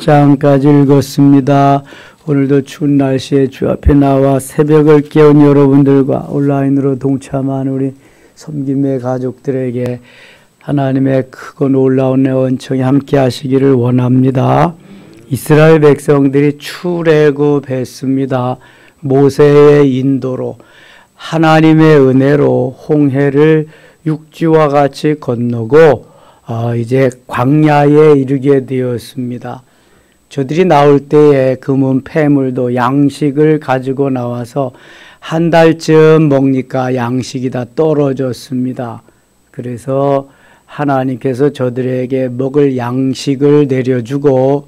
장까지 읽었습니다. 오늘도 추운 날씨에 주 앞에 나와 새벽을 깨운 여러분들과 온라인으로 동참한 우리 섬김의 가족들에게 하나님의 크고 놀라운 은총이 함께 하시기를 원합니다. 이스라엘 백성들이 출애굽했습니다. 모세의 인도로 하나님의 은혜로 홍해를 육지와 같이 건너고 이제 광야에 이르게 되었습니다. 저들이 나올 때에 금은 폐물도 양식을 가지고 나와서 한 달쯤 먹니까 양식이 다 떨어졌습니다. 그래서 하나님께서 저들에게 먹을 양식을 내려주고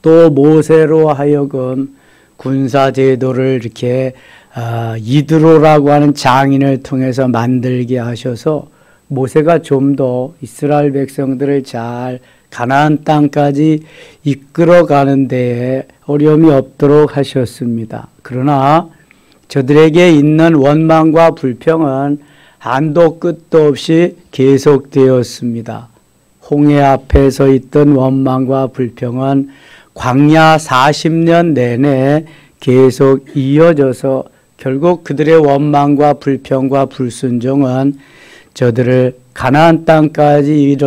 또 모세로 하여금 군사제도를 이렇게 이드로라고 하는 장인을 통해서 만들게 하셔서 모세가 좀 더 이스라엘 백성들을 잘 가나안 땅까지 이끌어가는 데에 어려움이 없도록 하셨습니다. 그러나 저들에게 있는 원망과 불평은 한도 끝도 없이 계속되었습니다. 홍해 앞에 서 있던 원망과 불평은 광야 40년 내내 계속 이어져서 결국 그들의 원망과 불평과 불순종은 저들을 가나안 땅까지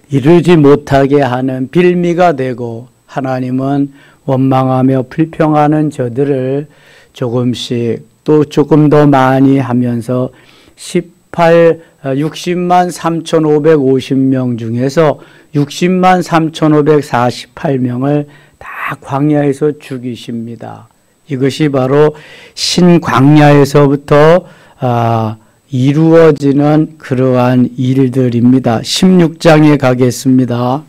이르지 못하게 하는 빌미가 되고 하나님은 원망하며 불평하는 저들을 조금씩 또 조금 더 많이 하면서 60만 3,550명 중에서 60만 3,548명을 다 광야에서 죽이십니다. 이것이 바로 신광야에서부터 이루어지는 그러한 일들입니다. 16장에 가겠습니다.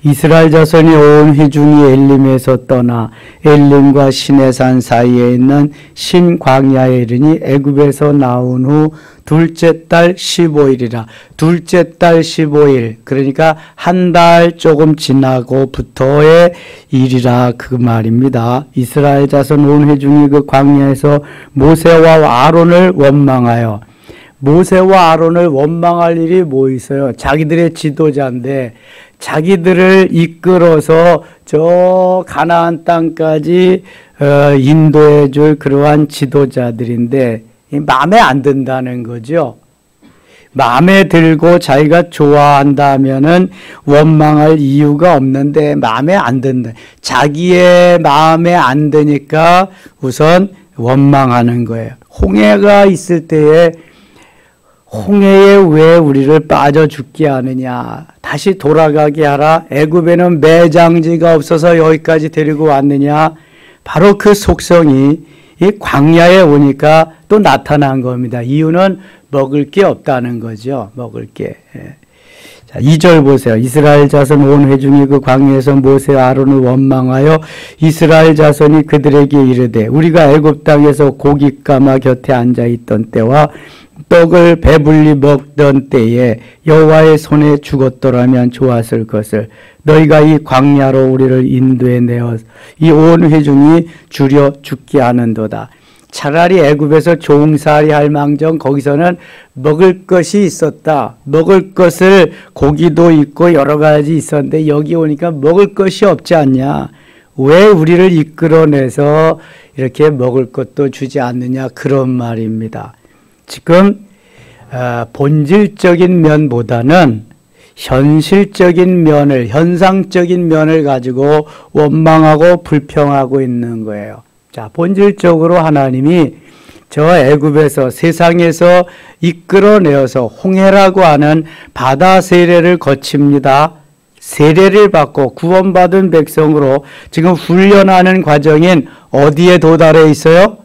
이스라엘 자손이 온 회중이 엘림에서 떠나 엘림과 시내산 사이에 있는 신광야에 이르니 애굽에서 나온 후 둘째 달 15일이라. 둘째 달 15일, 그러니까 한 달 조금 지나고부터의 일이라 그 말입니다. 이스라엘 자손 온 회중이 그 광야에서 모세와 아론을 원망하여, 모세와 아론을 원망할 일이 뭐 있어요? 자기들의 지도자인데 자기들을 이끌어서 저 가나안 땅까지 인도해 줄 그러한 지도자들인데 마음에 안 든다는 거죠. 마음에 들고 자기가 좋아한다면은 원망할 이유가 없는데 마음에 안 든다. 자기의 마음에 안 드니까 우선 원망하는 거예요. 홍해가 있을 때에 홍해에 왜 우리를 빠져 죽게 하느냐. 다시 돌아가게 하라. 애굽에는 매장지가 없어서 여기까지 데리고 왔느냐. 바로 그 속성이 이 광야에 오니까 또 나타난 겁니다. 이유는 먹을 게 없다는 거죠. 먹을 게. 자, 2절 보세요. 이스라엘 자손 온 회중이 그 광야에서 모세와 아론을 원망하여 이스라엘 자손이 그들에게 이르되 우리가 애굽 땅에서 고깃가마 곁에 앉아 있던 때와 떡을 배불리 먹던 때에 여호와의 손에 죽었더라면 좋았을 것을 너희가 이 광야로 우리를 인도해 내어 이 온 회중이 줄여 죽게 하는도다. 차라리 애굽에서 종살이 할 망정 거기서는 먹을 것이 있었다. 먹을 것을 고기도 있고 여러 가지 있었는데 여기 오니까 먹을 것이 없지 않냐. 왜 우리를 이끌어내서 이렇게 먹을 것도 주지 않느냐. 그런 말입니다. 지금 본질적인 면보다는 현실적인 면을, 현상적인 면을 가지고 원망하고 불평하고 있는 거예요. 자, 본질적으로 하나님이 저 애굽에서 세상에서 이끌어내어서 홍해라고 하는 바다 세례를 거칩니다. 세례를 받고 구원받은 백성으로 지금 훈련하는 과정인 어디에 도달해 있어요?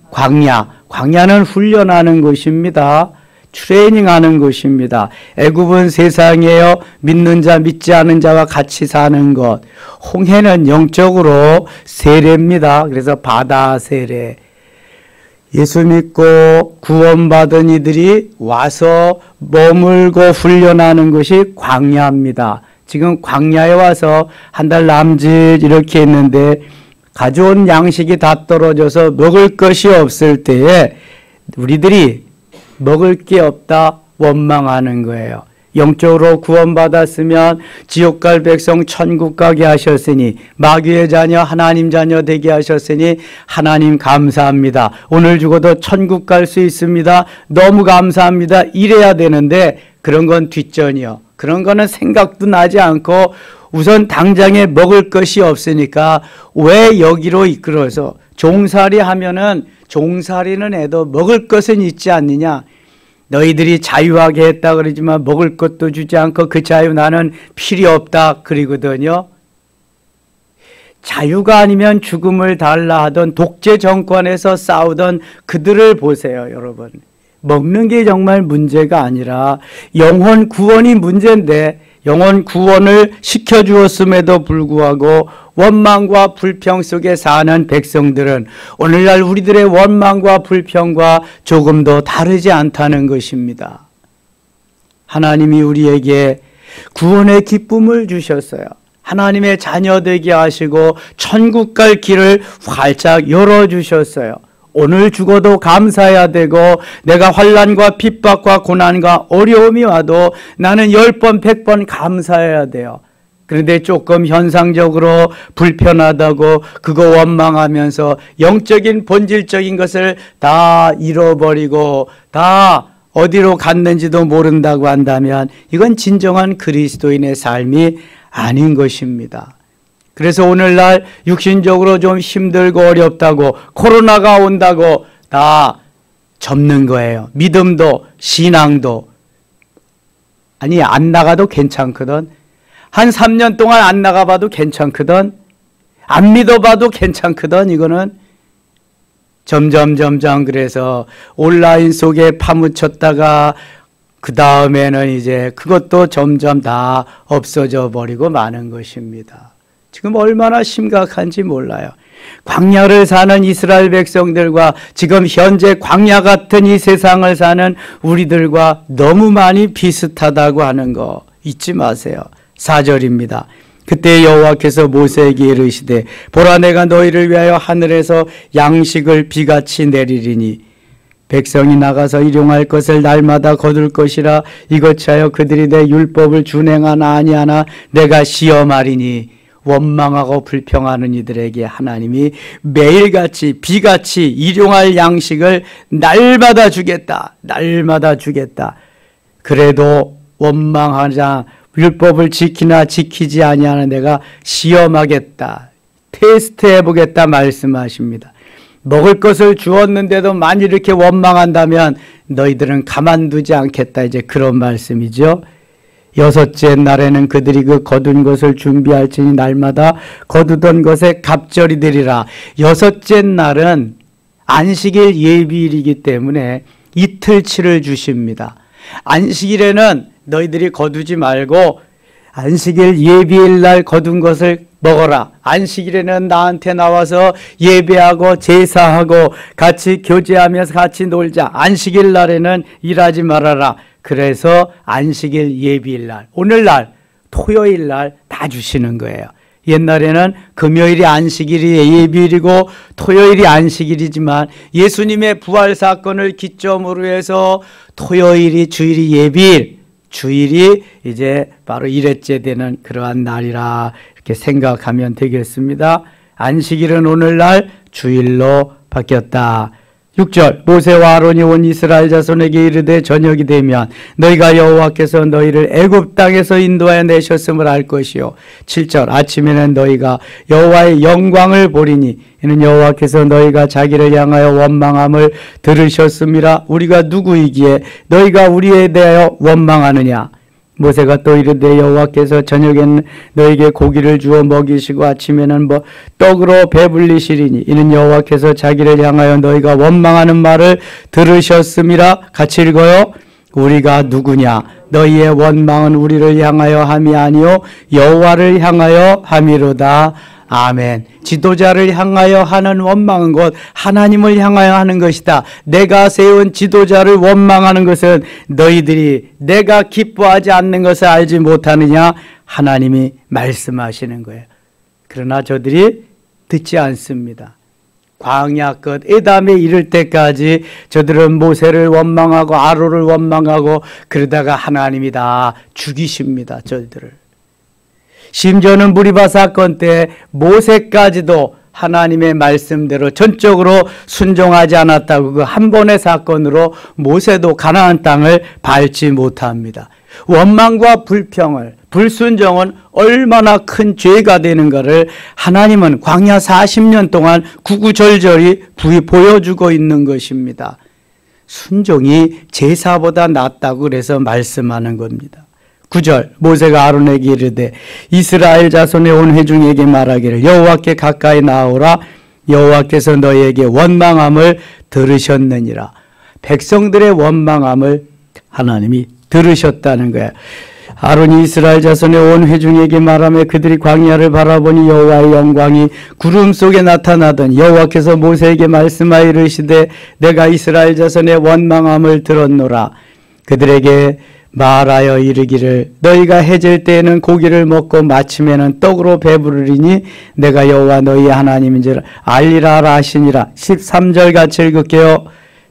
광야. 광야는 훈련하는 곳입니다. 트레이닝하는 곳입니다. 애굽은 세상이에요. 믿는 자 믿지 않은 자와 같이 사는 것. 홍해는 영적으로 세례입니다. 그래서 바다 세례. 예수 믿고 구원받은 이들이 와서 머물고 훈련하는 것이 광야입니다. 지금 광야에 와서 한 달 남짓 이렇게 있는데 가져온 양식이 다 떨어져서 먹을 것이 없을 때에 우리들이 먹을 게 없다 원망하는 거예요. 영적으로 구원받았으면 지옥 갈 백성 천국 가게 하셨으니 마귀의 자녀 하나님 자녀 되게 하셨으니 하나님 감사합니다. 오늘 죽어도 천국 갈 수 있습니다. 너무 감사합니다. 이래야 되는데 그런 건 뒷전이요. 그런 거는 생각도 나지 않고 우선 당장에 먹을 것이 없으니까 왜 여기로 이끌어서 종살이 하면은 종살이는 해도 먹을 것은 있지 않느냐. 너희들이 자유하게 했다 그러지만 먹을 것도 주지 않고 그 자유 나는 필요 없다 그러거든요. 자유가 아니면 죽음을 달라 하던 독재 정권에서 싸우던 그들을 보세요, 여러분. 먹는 게 정말 문제가 아니라 영혼 구원이 문제인데 영혼 구원을 시켜주었음에도 불구하고 원망과 불평 속에 사는 백성들은 오늘날 우리들의 원망과 불평과 조금도 다르지 않다는 것입니다. 하나님이 우리에게 구원의 기쁨을 주셨어요. 하나님의 자녀 되게 하시고 천국 갈 길을 활짝 열어주셨어요. 오늘 죽어도 감사해야 되고 내가 환난과 핍박과 고난과 어려움이 와도 나는 10번 100번 감사해야 돼요. 그런데 조금 현상적으로 불편하다고 그거 원망하면서 영적인 본질적인 것을 다 잃어버리고 다 어디로 갔는지도 모른다고 한다면 이건 진정한 그리스도인의 삶이 아닌 것입니다. 그래서 오늘날 육신적으로 좀 힘들고 어렵다고 코로나가 온다고 다 접는 거예요. 믿음도 신앙도. 아니 안 나가도 괜찮거든. 한 3년 동안 안 나가봐도 괜찮거든. 안 믿어봐도 괜찮거든. 이거는 점점 그래서 온라인 속에 파묻혔다가 그 다음에는 이제 그것도 점점 다 없어져 버리고 마는 것입니다. 지금 얼마나 심각한지 몰라요. 광야를 사는 이스라엘 백성들과 지금 현재 광야 같은 이 세상을 사는 우리들과 너무 많이 비슷하다고 하는 거 잊지 마세요. 4절입니다. 그때 여호와께서 모세에게 이르시되 보라 내가 너희를 위하여 하늘에서 양식을 비같이 내리리니 백성이 나가서 일용할 것을 날마다 거둘 것이라 이같이 하여 그들이 내 율법을 준행하나 아니하나 내가 시험하리니 원망하고 불평하는 이들에게 하나님이 매일같이 비같이 일용할 양식을 날마다 주겠다. 날마다 주겠다. 그래도 원망하자 율법을 지키나 지키지 아니하는 내가 시험하겠다. 테스트해 보겠다 말씀하십니다. 먹을 것을 주었는데도 만일 이렇게 원망한다면 너희들은 가만두지 않겠다. 이제 그런 말씀이죠. 6째 날에는 그들이 그 거둔 것을 준비할지니 날마다 거두던 것에 갑절이 되리라. 6째 날은 안식일 예비일이기 때문에 이틀치를 주십니다. 안식일에는 너희들이 거두지 말고 안식일 예비일 날 거둔 것을 먹어라. 안식일에는 나한테 나와서 예배하고 제사하고 같이 교제하면서 같이 놀자. 안식일 날에는 일하지 말아라. 그래서 안식일 예비일 날, 오늘날, 토요일 날 다 주시는 거예요. 옛날에는 금요일이 안식일이 예비일이고 토요일이 안식일이지만 예수님의 부활 사건을 기점으로 해서 토요일이 주일이 예비일, 주일이 이제 바로 일회째 되는 그러한 날이라 이렇게 생각하면 되겠습니다. 안식일은 오늘날 주일로 바뀌었다. 6절 모세와 아론이 온 이스라엘 자손에게 이르되 저녁이 되면 너희가 여호와께서 너희를 애굽 땅에서 인도하여 내셨음을 알 것이요. 7절 아침에는 너희가 여호와의 영광을 보리니 이는 여호와께서 너희가 자기를 향하여 원망함을 들으셨음이라. 우리가 누구이기에 너희가 우리에 대하여 원망하느냐. 모세가 또 이르되 여호와께서 저녁에는 너에게 고기를 주어 먹이시고 아침에는 떡으로 배불리시리니 이는 여호와께서 자기를 향하여 너희가 원망하는 말을 들으셨음이라. 같이 읽어요. 우리가 누구냐. 너희의 원망은 우리를 향하여 함이 아니요 여호와를 향하여 함이로다. 아멘. 지도자를 향하여 하는 원망은 곧 하나님을 향하여 하는 것이다. 내가 세운 지도자를 원망하는 것은 너희들이 내가 기뻐하지 않는 것을 알지 못하느냐. 하나님이 말씀하시는 거예요. 그러나 저들이 듣지 않습니다. 광야 끝 에담에 이를 때까지 저들은 모세를 원망하고 아론을 원망하고 그러다가 하나님이 다 죽이십니다. 저들을. 심지어는 무리바 사건 때 모세까지도 하나님의 말씀대로 전적으로 순종하지 않았다고 그 한 번의 사건으로 모세도 가나안 땅을 밟지 못합니다. 원망과 불평을, 불순종은 얼마나 큰 죄가 되는가를 하나님은 광야 40년 동안 구구절절히 보여주고 있는 것입니다. 순종이 제사보다 낫다고 그래서 말씀하는 겁니다. 9절 모세가 아론에게 이르되 이스라엘 자손의 온 회중에게 말하기를 여호와께 가까이 나오라 여호와께서 너희에게 원망함을 들으셨느니라. 백성들의 원망함을 하나님이 들으셨다는 거예요. 아론이 이스라엘 자손의 온 회중에게 말하며 그들이 광야를 바라보니 여호와의 영광이 구름 속에 나타나더니 여호와께서 모세에게 말씀하여 이르시되 내가 이스라엘 자손의 원망함을 들었노라. 그들에게 말하여 이르기를 너희가 해질 때에는 고기를 먹고 마침에는 떡으로 배부르리니 내가 여호와 너희의 하나님인 줄 알리라 하시니라. 13절 같이 읽을게요.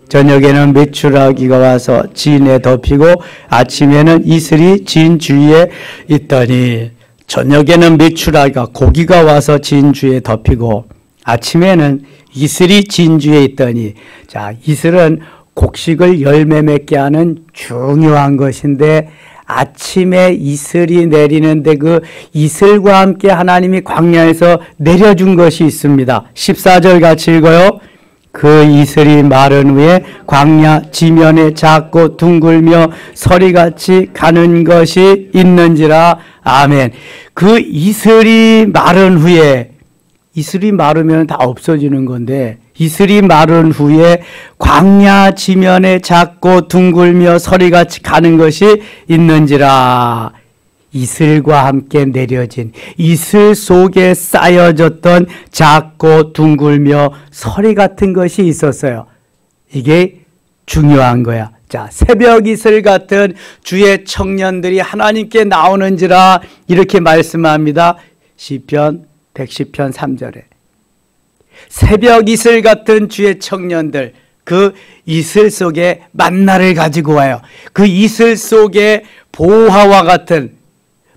저녁에는 메추라기가 와서 진에 덮이고 아침에는 이슬이 진 주위에 있더니 저녁에는 메추라기가 고기가 와서 진 주위에 덮이고 아침에는 이슬이 진 주위에 있더니 자 이슬은 곡식을 열매 맺게 하는 중요한 것인데 아침에 이슬이 내리는데 그 이슬과 함께 하나님이 광야에서 내려준 것이 있습니다. 14절 같이 읽어요. 그 이슬이 마른 후에 광야 지면에 작고 둥글며 서리같이 가는 것이 있는지라. 아멘. 그 이슬이 마른 후에 이슬이 마르면 다 없어지는 건데 이슬이 마른 후에 광야 지면에 작고 둥글며 서리같이 가는 것이 있는지라. 이슬과 함께 내려진 이슬 속에 쌓여졌던 작고 둥글며 서리 같은 것이 있었어요. 이게 중요한 거야. 자, 새벽 이슬 같은 주의 청년들이 하나님께 나오는지라 이렇게 말씀합니다. 시편 110편 3절에 새벽 이슬 같은 주의 청년들 그 이슬 속에 만나를 가지고 와요. 그 이슬 속에 보화와 같은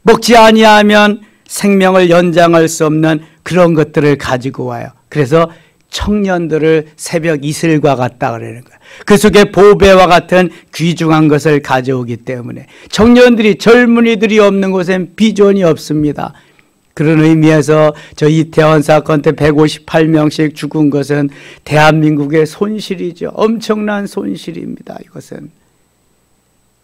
먹지 아니하면 생명을 연장할 수 없는 그런 것들을 가지고 와요. 그래서 청년들을 새벽 이슬과 같다 그러는 거예요. 그 속에 보배와 같은 귀중한 것을 가져오기 때문에 청년들이 젊은이들이 없는 곳엔 비전이 없습니다. 그런 의미에서 저 이태원 사건 때 158명씩 죽은 것은 대한민국의 손실이죠. 엄청난 손실입니다. 이것은.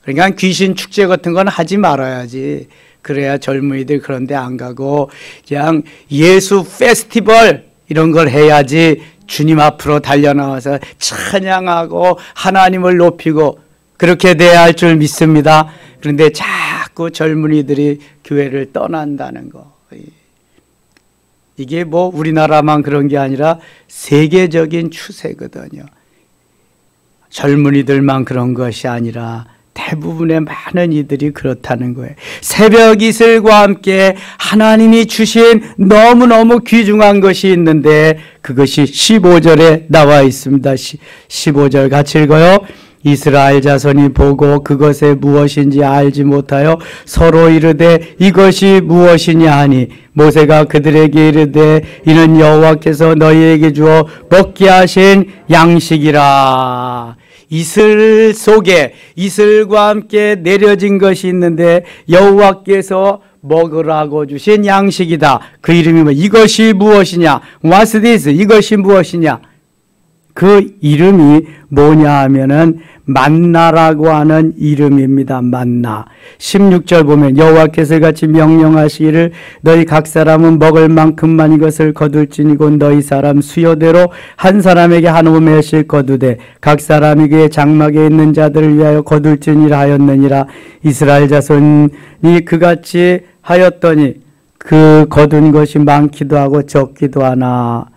그러니까 귀신 축제 같은 건 하지 말아야지. 그래야 젊은이들 그런 데 안 가고 그냥 예수 페스티벌 이런 걸 해야지. 주님 앞으로 달려나와서 찬양하고 하나님을 높이고 그렇게 돼야 할 줄 믿습니다. 그런데 자꾸 젊은이들이 교회를 떠난다는 거. 이게 뭐 우리나라만 그런 게 아니라 세계적인 추세거든요. 젊은이들만 그런 것이 아니라 대부분의 많은 이들이 그렇다는 거예요. 새벽 이슬과 함께 하나님이 주신 너무너무 귀중한 것이 있는데 그것이 15절에 나와 있습니다. 15절 같이 읽어요. 이스라엘 자손이 보고 그것에 무엇인지 알지 못하여 서로 이르되 이것이 무엇이냐 하니 모세가 그들에게 이르되 이는 여호와께서 너희에게 주어 먹게 하신 양식이라. 이슬 속에 이슬과 함께 내려진 것이 있는데 여호와께서 먹으라고 주신 양식이다. 그 이름이 뭐 이것이 무엇이냐? What's this? 이것이 무엇이냐? 그 이름이 뭐냐 하면은 만나라고 하는 이름입니다. 만나. 16절 보면 여호와께서 같이 명령하시기를 너희 각 사람은 먹을 만큼만 이것을 거둘지니고 너희 사람 수요대로 한 사람에게 한 오멜씩 거두되 각 사람에게 장막에 있는 자들을 위하여 거둘지니라 하였느니라. 이스라엘 자손이 그같이 하였더니 그 거둔 것이 많기도 하고 적기도 하나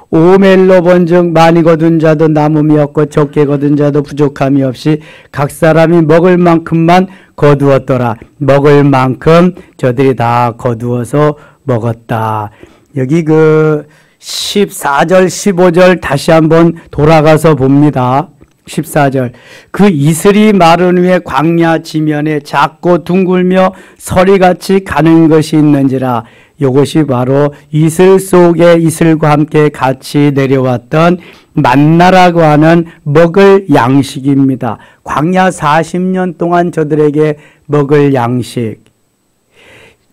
오멜로 본즉 많이 거둔 자도 남음이 없고 적게 거둔 자도 부족함이 없이 각 사람이 먹을 만큼만 거두었더라. 먹을 만큼 저들이 다 거두어서 먹었다. 여기 그 14절, 15절 다시 한번 돌아가서 봅니다. 14절. 그 이슬이 마른 위에 광야 지면에 작고 둥글며 서리같이 가는 것이 있는지라. 이것이 바로 이슬 속에 이슬과 함께 같이 내려왔던 만나라고 하는 먹을 양식입니다. 광야 40년 동안 저들에게 먹을 양식.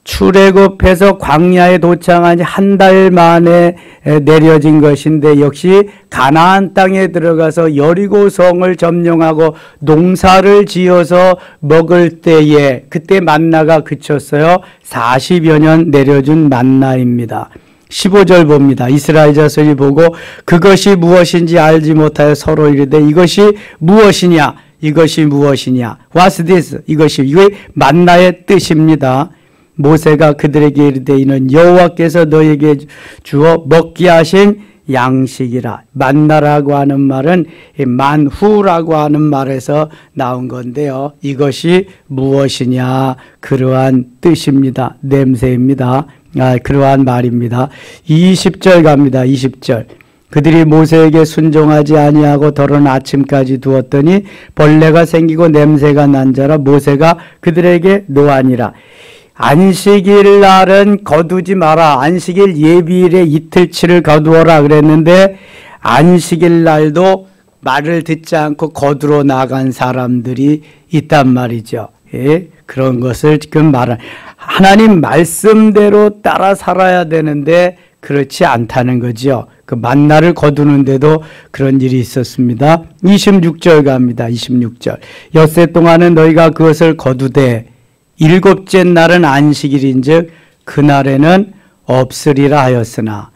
출애굽해서 광야에 도착한 지 한 달 만에 내려진 것인데 역시 가나안 땅에 들어가서 여리고 성을 점령하고 농사를 지어서 먹을 때에 그때 만나가 그쳤어요. 40여 년 내려준 만나입니다. 15절 봅니다. 이스라엘 자손이 보고 그것이 무엇인지 알지 못하여 서로 이르되 이것이 무엇이냐? 이것이 무엇이냐? What's this? 이게 만나의 뜻입니다. 모세가 그들에게 이르되 이는 여호와께서 너에게 주어 먹게 하신 양식이라. 만나라고 하는 말은 만후라고 하는 말에서 나온 건데요. 이것이 무엇이냐? 그러한 뜻입니다. 냄새입니다. 그러한 말입니다. 20절 갑니다. 20절. 그들이 모세에게 순종하지 아니하고 더러는 아침까지 두었더니 벌레가 생기고 냄새가 난 자라 모세가 그들에게 노하니라. 안식일 날은 거두지 마라. 안식일 예비일에 이틀치를 거두어라 그랬는데 안식일 날도 말을 듣지 않고 거두러 나간 사람들이 있단 말이죠. 예? 그런 것을 지금 말한 하나님 말씀대로 따라 살아야 되는데 그렇지 않다는 거죠. 그 만나를 거두는데도 그런 일이 있었습니다. 26절 갑니다. 26절. 엿새 동안은 너희가 그것을 거두되 일곱째 날은 안식일인즉 그날에는 없으리라 하였으나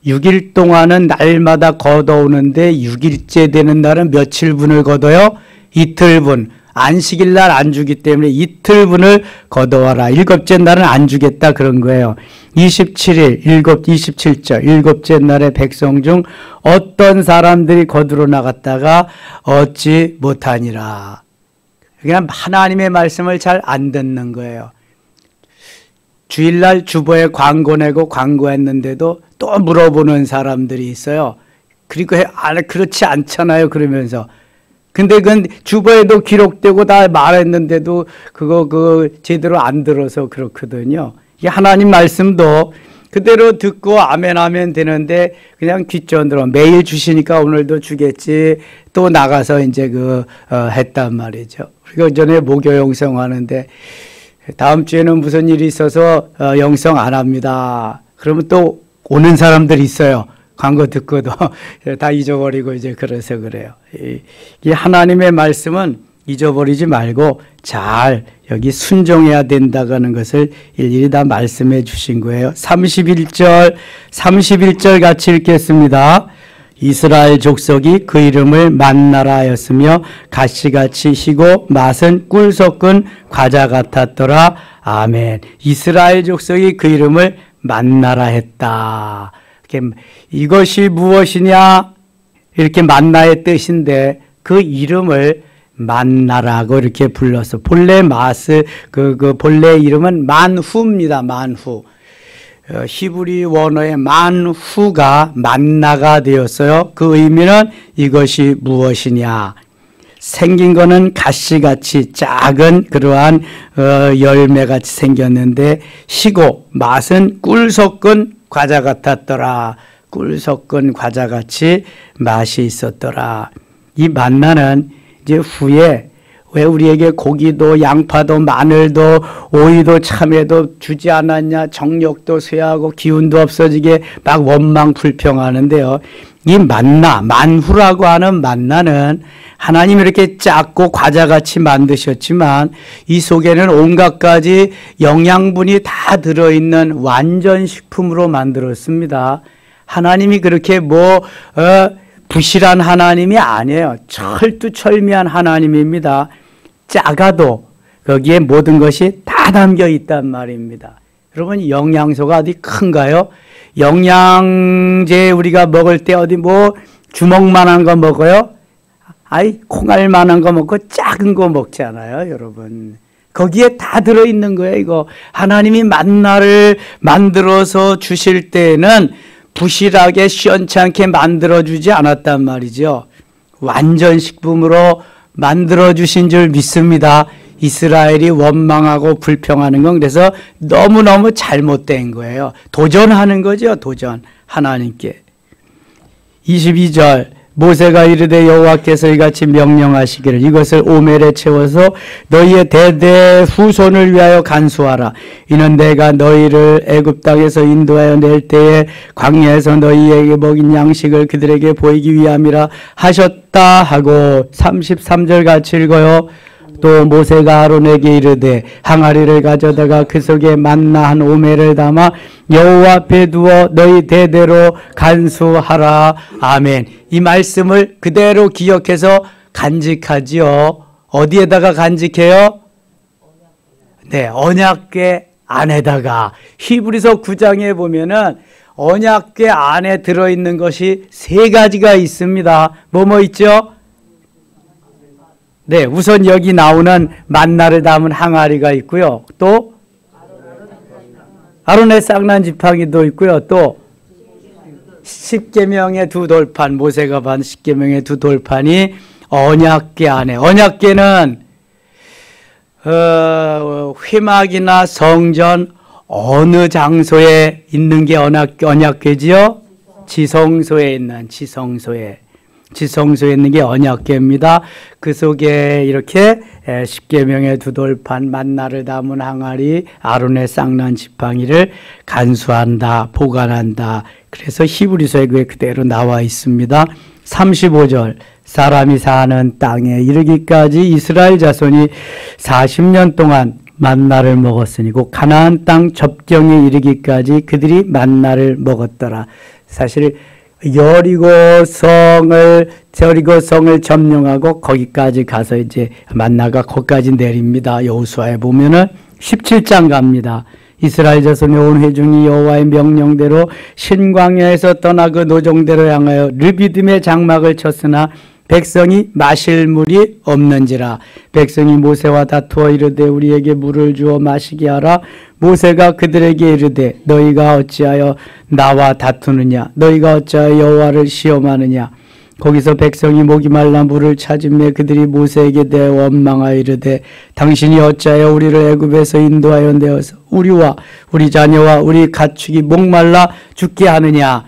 6일 동안은 날마다 거둬오는데 6일째 되는 날은 며칠분을 거둬요? 이틀분. 안식일 날 안 주기 때문에 이틀분을 거둬와라. 일곱째 날은 안 주겠다 그런 거예요. 27일, 27절, 일곱째 날에 백성 중 어떤 사람들이 거두러 나갔다가 얻지 못하니라. 그냥 하나님의 말씀을 잘 안 듣는 거예요. 주일날 주보에 광고 내고 광고했는데도 또 물어보는 사람들이 있어요. 그리고 그렇지 않잖아요. 그러면서. 근데 그건 주보에도 기록되고 다 말했는데도 그거 제대로 안 들어서 그렇거든요. 이 하나님 말씀도 그대로 듣고 아멘 하면 되는데 그냥 귓전으로 매일 주시니까 오늘도 주겠지 또 나가서 이제 했단 말이죠. 우리가 전에 목요 영성 하는데 다음 주에는 무슨 일이 있어서 영성 안 합니다. 그러면 또 오는 사람들이 있어요. 광고 듣고도 다 잊어버리고 이제 그래서 그래요. 이 하나님의 말씀은 잊어버리지 말고 잘 여기 순종해야 된다는 것을 일일이 다 말씀해 주신 거예요. 31절 같이 읽겠습니다. 이스라엘 족속이 그 이름을 만나라 하였으며 가시같이 희고 맛은 꿀 섞은 과자 같았더라. 아멘. 이스라엘 족속이 그 이름을 만나라 했다. 이것이 무엇이냐? 이렇게 만나의 뜻인데 그 이름을 만나라고 이렇게 불러서 본래 본래 이름은 만후입니다. 만후. 히브리 원어의 만후가 만나가 되었어요. 그 의미는 이것이 무엇이냐? 생긴 거는 가시같이 작은 그러한 열매같이 생겼는데 희고 맛은 꿀 섞은 과자 같았더라. 꿀 섞은 과자같이 맛이 있었더라. 이 만나는 이제 후에 왜 우리에게 고기도 양파도 마늘도 오이도 참외도 주지 않았냐, 정력도 쇠하고 기운도 없어지게 막 원망 불평하는데요. 이 만나, 만후라고 하는 만나는 하나님이 이렇게 작고 과자같이 만드셨지만 이 속에는 온갖 가지 영양분이 다 들어있는 완전 식품으로 만들었습니다. 하나님이 그렇게 부실한 하나님이 아니에요. 철두철미한 하나님입니다. 작아도 거기에 모든 것이 다 담겨 있단 말입니다. 여러분 영양소가 어디 큰가요? 영양제 우리가 먹을 때 어디 주먹만한 거 먹어요? 콩알만한 거 먹고 작은 거 먹잖아요, 여러분. 거기에 다 들어있는 거예요, 이거. 하나님이 만나를 만들어서 주실 때에는 부실하게 시원찮게 만들어주지 않았단 말이죠. 완전 식품으로 만들어주신 줄 믿습니다. 이스라엘이 원망하고 불평하는 건 그래서 너무너무 잘못된 거예요. 도전하는 거죠. 도전. 하나님께. 22절 모세가 이르되 여호와께서 이같이 명령하시기를 이것을 오멜에 채워서 너희의 대대 후손을 위하여 간수하라. 이는 내가 너희를 애굽 땅에서 인도하여 낼 때에 광야에서 너희에게 먹인 양식을 그들에게 보이기 위함이라 하셨다 하고 33절 같이 읽어요. 또 모세가 아론에게 이르되 항아리를 가져다가 그 속에 만나 한 오멜을 담아 여호와 앞에 두어 너희 대대로 간수하라. 아멘. 이 말씀을 그대로 기억해서 간직하지요. 어디에다가 간직해요? 네, 언약궤 안에다가. 히브리서 9장에 보면은 언약궤 안에 들어있는 것이 3가지가 있습니다. 뭐뭐 있죠? 네, 우선 여기 나오는 만나를 담은 항아리가 있고요. 또 아론의 쌍난 지팡이도 있고요. 또 십계명의 2돌판, 모세가 받은 십계명의 2돌판이 언약궤 안에. 언약궤는 회막이나 성전 어느 장소에 있는 게 언약궤지요? 지성소에 있는 지성소에 있는 게 언약궤입니다. 그 속에 이렇게 십계명의 2돌판, 만나를 담은 항아리, 아론의 쌍난 지팡이를 간수한다, 보관한다. 그래서 히브리서에 그게 그대로 나와 있습니다. 35절 사람이 사는 땅에 이르기까지 이스라엘 자손이 40년 동안 만나를 먹었으니 곧 가나안 땅 접경에 이르기까지 그들이 만나를 먹었더라. 사실 여리고성을 점령하고 거기까지 가서 이제 만나가 거기까지 내립니다. 여호수아에 보면은 17장 갑니다. 이스라엘 자손의 온 회중이 여호와의 명령대로 신광야에서 떠나 그 노종대로 향하여 르비딤의 장막을 쳤으나 백성이 마실 물이 없는지라. 백성이 모세와 다투어 이르되 우리에게 물을 주어 마시게 하라. 모세가 그들에게 이르되 너희가 어찌하여 나와 다투느냐? 너희가 어찌하여 여호와를 시험하느냐? 거기서 백성이 목이 말라 물을 찾으며 그들이 모세에게 대해 원망하여 이르되 당신이 어찌하여 우리를 애굽에서 인도하여 내어서 우리와 우리 자녀와 우리 가축이 목말라 죽게 하느냐?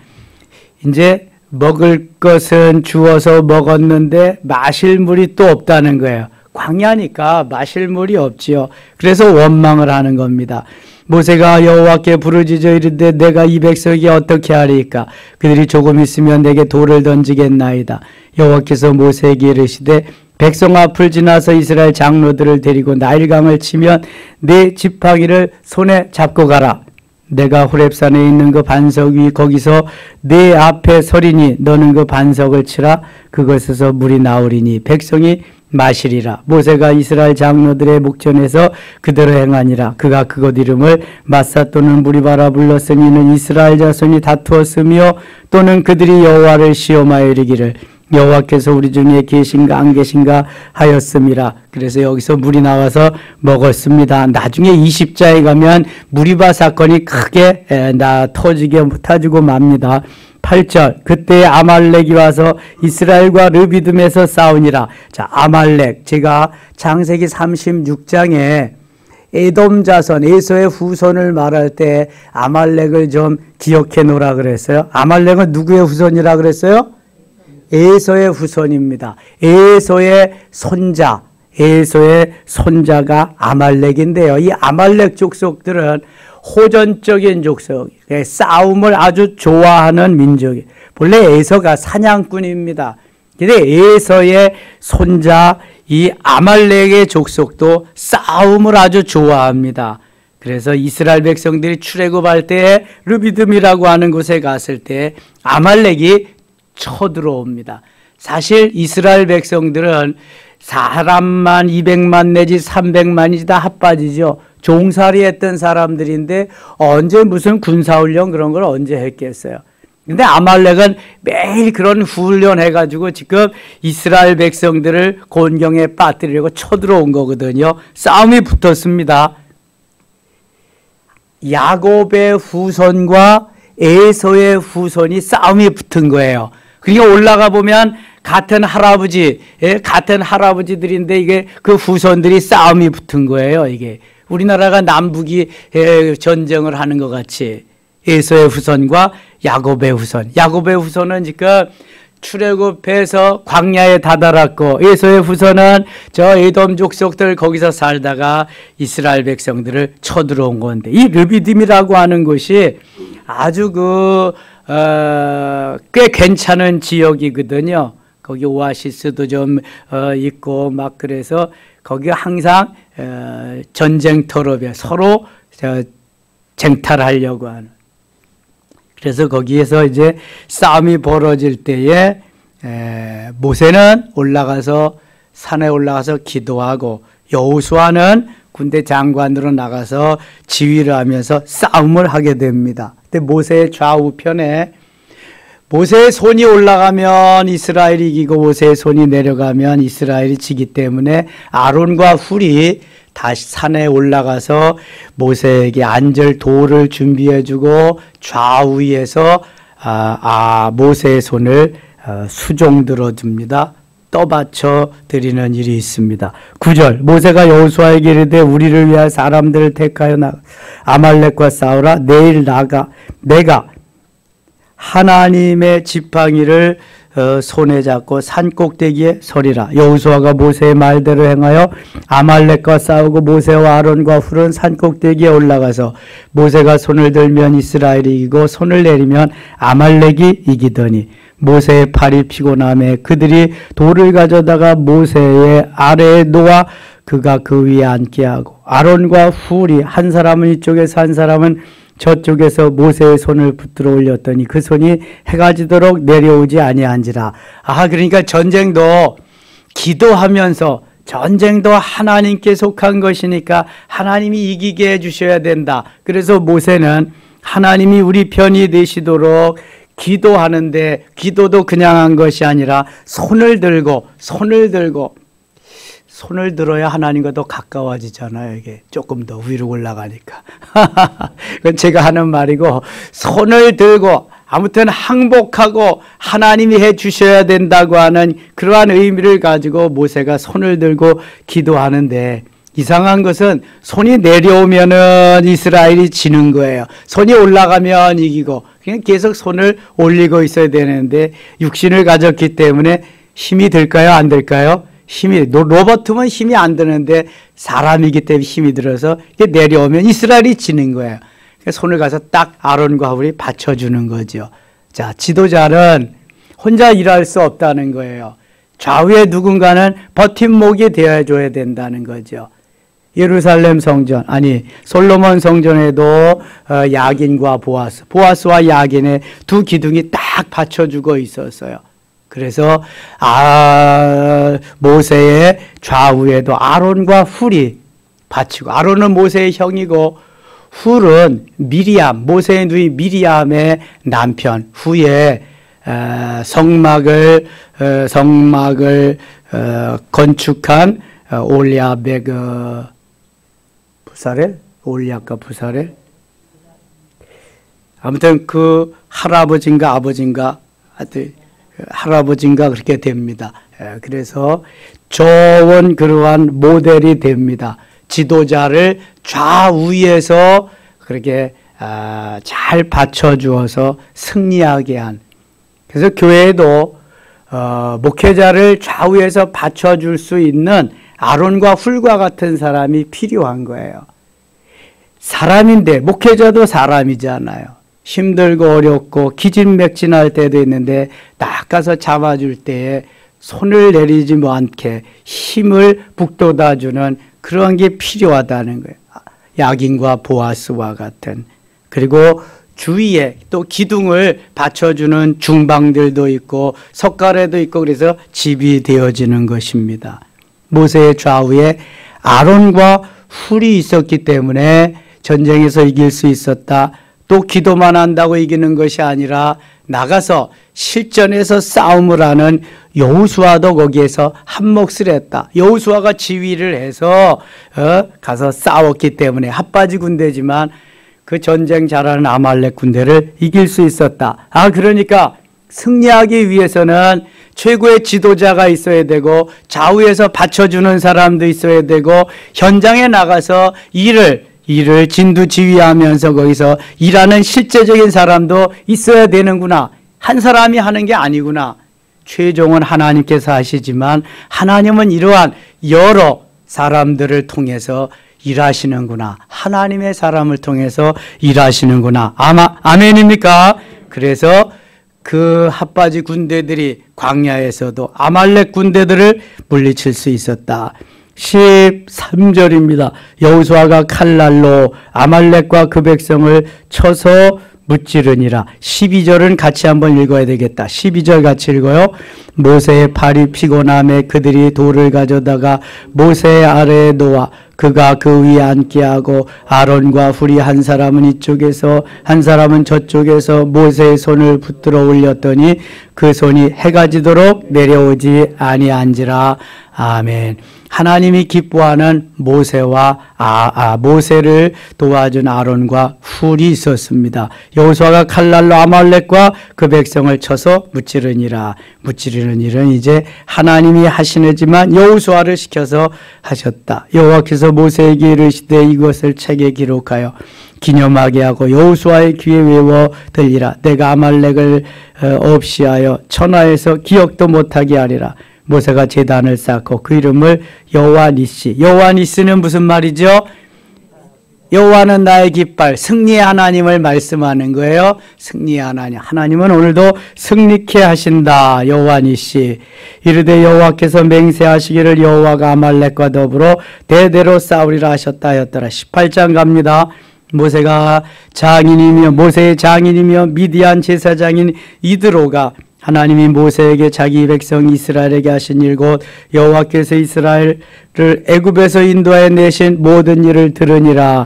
이제 먹을 것은 주어서 먹었는데 마실 물이 또 없다는 거예요. 광야니까 마실 물이 없지요. 그래서 원망을 하는 겁니다. 모세가 여호와께 부르짖어 이르되 내가 이 백성에게 어떻게 하리까? 그들이 조금 있으면 내게 돌을 던지겠나이다. 여호와께서 모세에게 이르시되 백성 앞을 지나서 이스라엘 장로들을 데리고 나일강을 치면 네 지팡이를 손에 잡고 가라. 내가 호렙산에 있는 그 반석 위 거기서 네 앞에 서리니 너는 그 반석을 치라. 그것에서 물이 나오리니 백성이 마시리라. 모세가 이스라엘 장로들의 목전에서 그대로 행하니라. 그가 그곳 이름을 마사 또는 무리바라 불렀으니 이는 이스라엘 자손이 다투었으며 또는 그들이 여호와를 시험하여 이르기를 여호와께서 우리 중에 계신가 안 계신가 하였음이라. 그래서 여기서 물이 나와서 먹었습니다. 나중에 20자에 가면 무리바 사건이 크게 터지고 맙니다. 8절 그때 아말렉이 와서 이스라엘과 르비딤에서 싸우니라. 자, 아말렉 제가 창세기 36장에 에돔 자손 에서의 후손을 말할 때 아말렉을 좀 기억해 놓으라 그랬어요. 아말렉은 누구의 후손이라 그랬어요? 에서의 후손입니다. 에서의 손자가 아말렉인데요. 이 아말렉 족속들은 호전적인 족속, 싸움을 아주 좋아하는 민족이에요. 본래 에서가 사냥꾼입니다. 근데 에서의 손자 이 아말렉의 족속도 싸움을 아주 좋아합니다. 그래서 이스라엘 백성들이 출애굽할 때 르비딤이라고 하는 곳에 갔을 때 아말렉이 쳐들어옵니다. 사실 이스라엘 백성들은 사람만 200만 내지 300만이지 다 핫바지죠. 종살이 했던 사람들인데 언제 무슨 군사훈련 그런 걸 언제 했겠어요. 근데 아말렉은 매일 그런 훈련 해가지고 지금 이스라엘 백성들을 곤경에 빠뜨리려고 쳐들어온 거거든요. 싸움이 붙었습니다. 야곱의 후손과 에서의 후손이 싸움이 붙은 거예요. 그러니까 올라가 보면 같은 할아버지들인데 이게 그 후손들이 싸움이 붙은 거예요. 이게 우리나라가 남북이 전쟁을 하는 것 같이 에서의 후손과 야곱의 후손. 야곱의 후손은 지금 출애굽해서 광야에 다다랐고 에서의 후손은 저 에돔 족속들 거기서 살다가 이스라엘 백성들을 쳐들어온 건데 이 르비딤이라고 하는 곳이 아주 꽤 괜찮은 지역이거든요. 거기 오아시스도 좀 있고 막 그래서 거기 항상 전쟁터로 서로 쟁탈하려고 하는. 그래서 거기에서 이제 싸움이 벌어질 때에 모세는 올라가서 산에 올라가서 기도하고 여호수아는 군대 장관으로 나가서 지휘를 하면서 싸움을 하게 됩니다. 근데 모세의 좌우편에 모세의 손이 올라가면 이스라엘이 이기고 모세의 손이 내려가면 이스라엘이 지기 때문에 아론과 훌이 다시 산에 올라가서 모세에게 앉을 돌을 준비해주고 좌우에서 모세의 손을 수종 들어줍니다. 떠받쳐 드리는 일이 있습니다. 9절 모세가 여호수아에게 이르되 우리를 위하여 사람들을 택하여 아말렉과 싸우라. 내일 내가 하나님의 지팡이를 손에 잡고 산꼭대기에 서리라. 여호수아가 모세의 말대로 행하여 아말렉과 싸우고 모세와 아론과 훌은 산꼭대기에 올라가서 모세가 손을 들면 이스라엘이 이기고 손을 내리면 아말렉이 이기더니 모세의 팔이 피곤하매 그들이 돌을 가져다가 모세의 아래에 놓아 그가 그 위에 앉게 하고 아론과 훌이 한 사람은 이쪽에서 한 사람은 저쪽에서 모세의 손을 붙들어 올렸더니 그 손이 해가 지도록 내려오지 아니한지라. 그러니까 전쟁도 기도하면서 전쟁도 하나님께 속한 것이니까 하나님이 이기게 해주셔야 된다. 그래서 모세는 하나님이 우리 편이 되시도록 기도하는데 기도도 그냥 한 것이 아니라 손을 들어야 하나님과 더 가까워지잖아요. 이게 조금 더 위로 올라가니까. 그건 제가 하는 말이고 손을 들고 아무튼 항복하고 하나님이 해 주셔야 된다고 하는 그러한 의미를 가지고 모세가 손을 들고 기도하는데 이상한 것은 손이 내려오면은 이스라엘이 지는 거예요. 손이 올라가면 이기고 그냥 계속 손을 올리고 있어야 되는데 육신을 가졌기 때문에 힘이 들까요? 안 들까요? 로버트면 힘이 안 드는데 사람이기 때문에 힘이 들어서 내려오면 이스라엘이 지는 거예요. 손을 가서 딱 아론과 훌이 받쳐주는 거죠. 자, 지도자는 혼자 일할 수 없다는 거예요. 좌우에 누군가는 버팀목이 되어줘야 된다는 거죠. 예루살렘 성전, 솔로몬 성전에도 야긴과 보아스와 야긴의 두 기둥이 딱 받쳐주고 있었어요. 그래서 모세의 좌우에도 아론과 훌이 바치고 성아론은 모세의 형이고 훌은 모세의 누이 미리암의 남편 후에 성막을 건축한 올리압의 올리압과 부사렐 아무튼 그 할아버지인가 그렇게 됩니다. 그래서 좋은 그러한 모델이 됩니다. 지도자를 좌우에서 그렇게 잘 받쳐주어서 승리하게 한. 그래서 교회에도 목회자를 좌우에서 받쳐줄 수 있는 아론과 훌과 같은 사람이 필요한 거예요. 사람인데 목회자도 사람이잖아요. 힘들고 어렵고 기진맥진할 때도 있는데 딱 가서 잡아줄 때에 손을 내리지 않게 힘을 북돋아주는 그런 게 필요하다는 거예요. 야긴과 보아스와 같은. 그리고 주위에 또 기둥을 받쳐주는 중방들도 있고 석가래도 있고 그래서 집이 되어지는 것입니다. 모세의 좌우에 아론과 훌이 있었기 때문에 전쟁에서 이길 수 있었다. 또 기도만 한다고 이기는 것이 아니라 나가서 실전에서 싸움을 하는 여호수아도 거기에서 한 몫을 했다. 여호수아가 지휘를 해서 가서 싸웠기 때문에 핫바지 군대지만 그 전쟁 잘하는 아말렉 군대를 이길 수 있었다. 그러니까 승리하기 위해서는 최고의 지도자가 있어야 되고 좌우에서 받쳐주는 사람도 있어야 되고 현장에 나가서 일을 진두지휘하면서 거기서 일하는 실제적인 사람도 있어야 되는구나. 한 사람이 하는 게 아니구나. 최종은 하나님께서 하시지만 하나님은 이러한 여러 사람들을 통해서 일하시는구나. 하나님의 사람을 통해서 일하시는구나. 아멘입니까? 그래서 그 핫바지 군대들이 광야에서도 아말렉 군대들을 물리칠 수 있었다. 13절입니다. 여호수아가 칼날로 아말렉과 그 백성을 쳐서 무찌르니라. 12절은 같이 한번 읽어야 되겠다. 12절 같이 읽어요. 모세의 팔이 피곤함에 그들이 돌을 가져다가 모세 아래에 놓아 그가 그 위에 앉게 하고 아론과 훌이 한 사람은 이쪽에서 한 사람은 저쪽에서 모세의 손을 붙들어 올렸더니 그 손이 해가 지도록 내려오지 아니한지라. 아멘. 하나님이 기뻐하는 모세와 모세를 도와준 아론과 훌이 있었습니다. 여호수아가 칼날로 아말렉과 그 백성을 쳐서 무찌르니라. 무찌르는 일은 이제 하나님이 하시지만 여호수아를 시켜서 하셨다. 여호와께서 모세에게 이르시되 이것을 책에 기록하여 기념하게 하고 여호수아의 귀에 외워 들리라. 내가 아말렉을 없이 하여 천하에서 기억도 못하게 하리라. 모세가 제단을 쌓고 그 이름을 여호와 니시. 여호와 니시는 무슨 말이죠? 여호와는 나의 깃발, 승리의 하나님을 말씀하는 거예요. 승리의 하나님. 하나님은 오늘도 승리케 하신다. 여호와 니시. 이르되 여호와께서 맹세하시기를 여호와가 아말렉과 더불어 대대로 싸우리라 하셨다 하였더라. 18장 갑니다. 모세의 장인이며 미디안 제사장인 이드로가 하나님이 모세에게 자기 백성 이스라엘에게 하신 일 곧 여호와께서 이스라엘을 애굽에서 인도하여 내신 모든 일을 들으니라.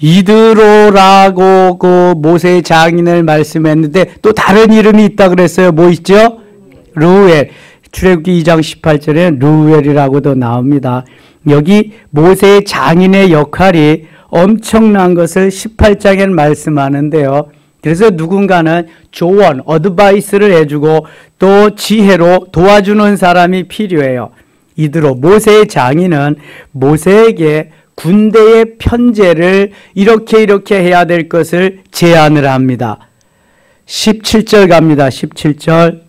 이드로라고 그 모세의 장인을 말씀했는데 또 다른 이름이 있다 그랬어요. 뭐 있죠? 르우엘. 출애굽기 2장 18절에 르우엘이라고도 나옵니다. 여기 모세의 장인의 역할이 엄청난 것을 18장에 말씀하는데요. 그래서 누군가는 조언, 어드바이스를 해주고 또 지혜로 도와주는 사람이 필요해요. 이드로 모세의 장인은 모세에게 군대의 편제를 이렇게 해야 될 것을 제안을 합니다. 17절 갑니다. 17절.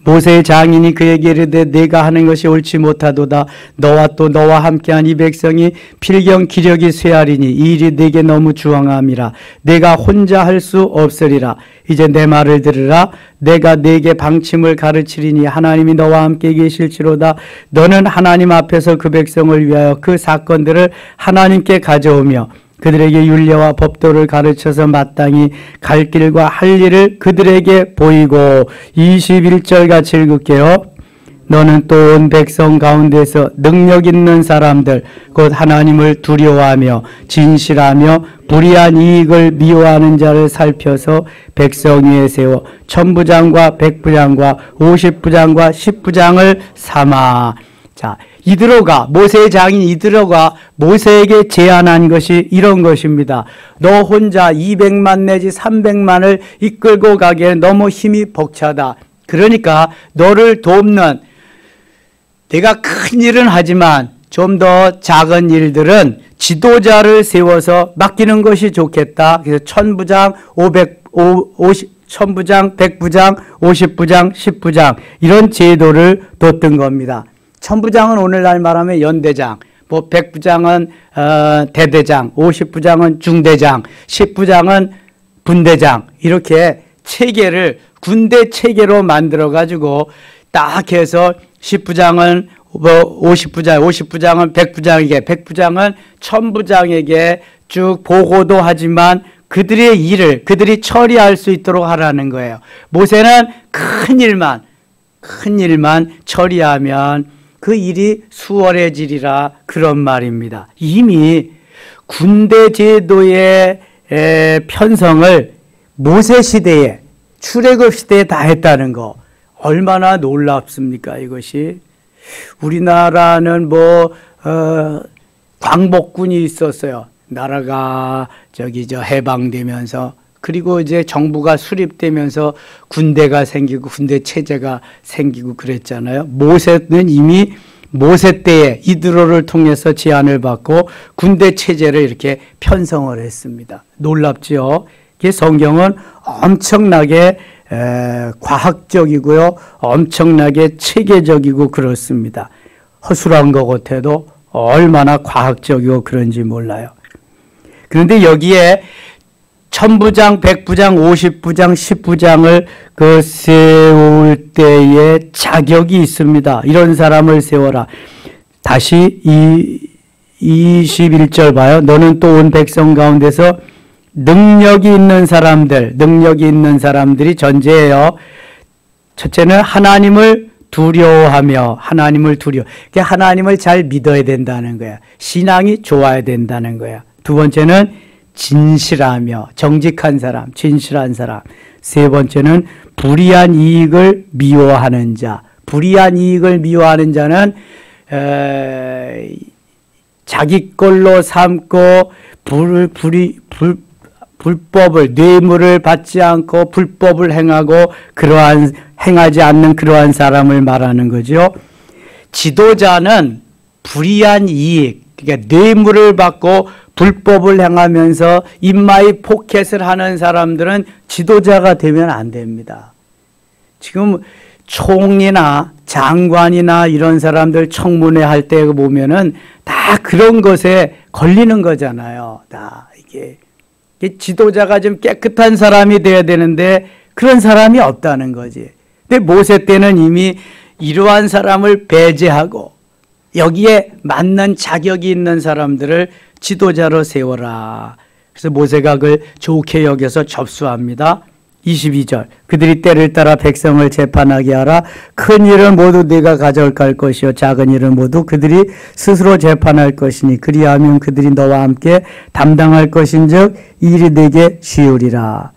모세의 장인이 그에게 이르되 내가 하는 것이 옳지 못하도다. 너와 또 너와 함께한 이 백성이 필경 기력이 쇠하리니 이 일이 내게 너무 주황함이라. 내가 혼자 할 수 없으리라. 이제 내 말을 들으라. 내가 네게 방침을 가르치리니 하나님이 너와 함께 계실지로다. 너는 하나님 앞에서 그 백성을 위하여 그 사건들을 하나님께 가져오며 그들에게 율례와 법도를 가르쳐서 마땅히 갈 길과 할 일을 그들에게 보이고. 21절 같이 읽을게요. 너는 또 온 백성 가운데서 능력 있는 사람들 곧 하나님을 두려워하며 진실하며 불의한 이익을 미워하는 자를 살펴서 백성 위에 세워 천부장과 백부장과 50부장과 10부장을 삼아. 자, 이드로가 모세의 장인 이드로가 모세에게 제안한 것이 이런 것입니다. 너 혼자 200만 내지 300만을 이끌고 가기에 너무 힘이 벅차다. 그러니까 너를 돕는, 내가 큰 일은 하지만 좀 더 작은 일들은 지도자를 세워서 맡기는 것이 좋겠다. 그래서 천부장, 1000부장, 100부장, 50부장, 10부장 이런 제도를 뒀던 겁니다. 천부장은 오늘날 말하면 연대장, 뭐 100부장은 대대장, 50부장은 중대장, 10부장은 분대장, 이렇게 체계를 군대 체계로 만들어 가지고 딱 해서 10부장은 50부장은 100부장에게, 100부장은 1000부장에게 쭉 보고도 하지만 그들의 일을 그들이 처리할 수 있도록 하라는 거예요. 모세는 큰 일만 처리하면 그 일이 수월해지리라, 그런 말입니다. 이미 군대 제도의 편성을 모세 시대에, 출애굽 시대에 다 했다는 거 얼마나 놀랍습니까? 이것이 우리나라는 광복군이 있었어요. 나라가 해방되면서 그리고 이제 정부가 수립되면서 군대가 생기고 군대 체제가 생기고 그랬잖아요. 모세는 이미 모세 때에 이드로를 통해서 제안을 받고 군대 체제를 이렇게 편성을 했습니다. 놀랍죠? 성경은 엄청나게 과학적이고요. 엄청나게 체계적이고 그렇습니다. 허술한 것 같아도 얼마나 과학적이고 그런지 몰라요. 그런데 여기에 1000부장, 100부장, 50부장, 10부장을 세울 때에 자격이 있습니다. 이런 사람을 세워라. 다시 21절 봐요. 너는 또 온 백성 가운데서 능력이 있는 사람들이 전제예요. 첫째는 하나님을 두려워하며, 하나님을 잘 믿어야 된다는 거야. 신앙이 좋아야 된다는 거야. 두 번째는 진실하며, 정직한 사람, 진실한 사람. 세 번째는 불의한 이익을 미워하는 자. 불의한 이익을 미워하는 자는 자기 걸로 삼고 불법을, 뇌물을 받지 않고 불법을 행하지 않는 그러한 사람을 말하는 거죠. 지도자는 불의한 이익, 그러니까 뇌물을 받고 불법을 행하면서 인마이 포켓을 하는 사람들은 지도자가 되면 안 됩니다. 지금 총리나 장관이나 이런 사람들 청문회 할 때 보면은 다 그런 것에 걸리는 거잖아요. 다 이게 지도자가 좀 깨끗한 사람이 돼야 되는데 그런 사람이 없다는 거지. 근데 모세 때는 이미 이러한 사람을 배제하고 여기에 맞는 자격이 있는 사람들을 지도자로 세워라. 그래서 모세가 그걸 좋게 여겨서 접수합니다. 22절 그들이 때를 따라 백성을 재판하게 하라. 큰 일은 모두 네가 가져갈 것이요 작은 일은 모두 그들이 스스로 재판할 것이니 그리하면 그들이 너와 함께 담당할 것인즉 일이 네게 쉬우리라.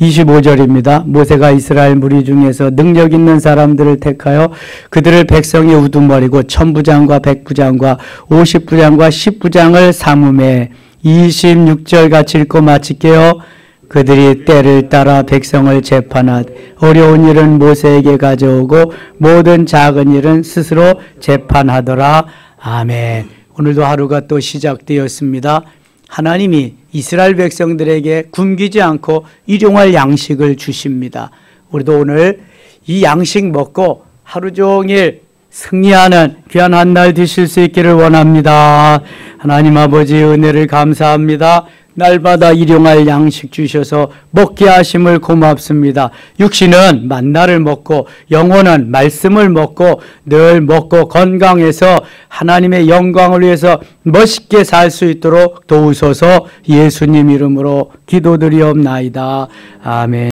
25절입니다. 모세가 이스라엘 무리 중에서 능력 있는 사람들을 택하여 그들을 백성의 우두머리고 1000부장과 100부장과 50부장과 10부장을 삼음해. 26절 같이 읽고 마칠게요. 그들이 때를 따라 백성을 재판하되 어려운 일은 모세에게 가져오고 모든 작은 일은 스스로 재판하더라. 아멘. 오늘도 하루가 또 시작되었습니다. 하나님이 이스라엘 백성들에게 굶기지 않고 일용할 양식을 주십니다. 우리도 오늘 이 양식 먹고 하루 종일 승리하는 귀한 한 날 되실 수 있기를 원합니다. 하나님 아버지의 은혜를 감사합니다. 날마다 일용할 양식 주셔서 먹게 하심을 고맙습니다. 육신은 만나를 먹고 영혼은 말씀을 먹고 늘 먹고 건강해서 하나님의 영광을 위해서 멋있게 살 수 있도록 도우소서. 예수님 이름으로 기도드리옵나이다. 아멘.